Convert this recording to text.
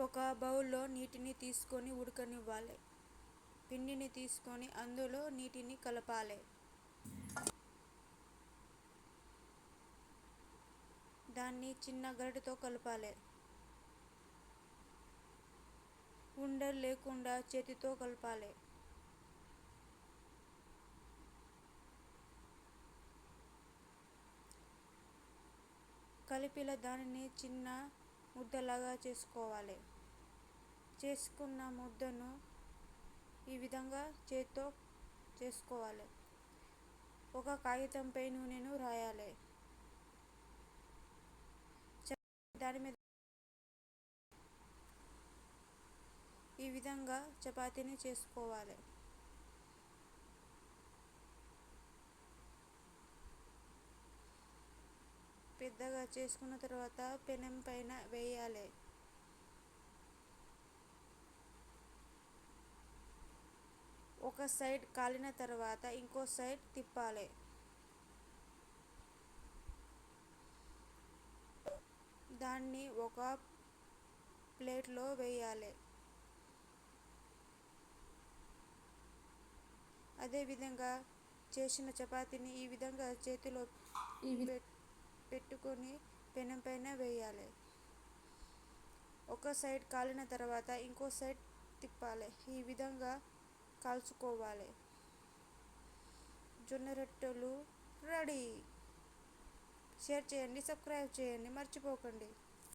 ఒక బౌల్లో నీటిని తీసుకొని ఉడకనివ్వాలి. పిండిని తీసుకొని అందులో నీటిని కలపాలి. దాన్ని చిన్న గరిటెతో కలపాలి. ఉండలు లేకుండా చేతితో కలపాలి. కలిపిన దానిని చిన్న ముద్దలాగా చేసుకోవాలి. చేసుకున్న ముద్దను ఈ విధంగా చేత్తో చేసుకోవాలి. ఒక కాగితంపై నూనెను రాయాలి. దాని మీద ఈ విధంగా చపాతీని చేసుకోవాలి. పెద్దగా చేసుకున్న తర్వాత పెనం పైన వేయాలి. ఒక సైడ్ కాలిన తర్వాత ఇంకో సైడ్ తిప్పాలి. దాన్ని ఒక ప్లేట్లో వేయాలి. అదేవిధంగా చేసిన చపాతీని ఈ విధంగా చేతిలో పెట్టుకొని పెనం పైన వేయాలి. ఒక సైడ్ కాలిన తర్వాత ఇంకో సైడ్ తిప్పాలి. ఈ విధంగా కాల్చుకోవాలి. జొన్న రొట్టెలు రెడీ. షేర్ చేయండి, సబ్స్క్రైబ్ చేయండి మర్చిపోకండి.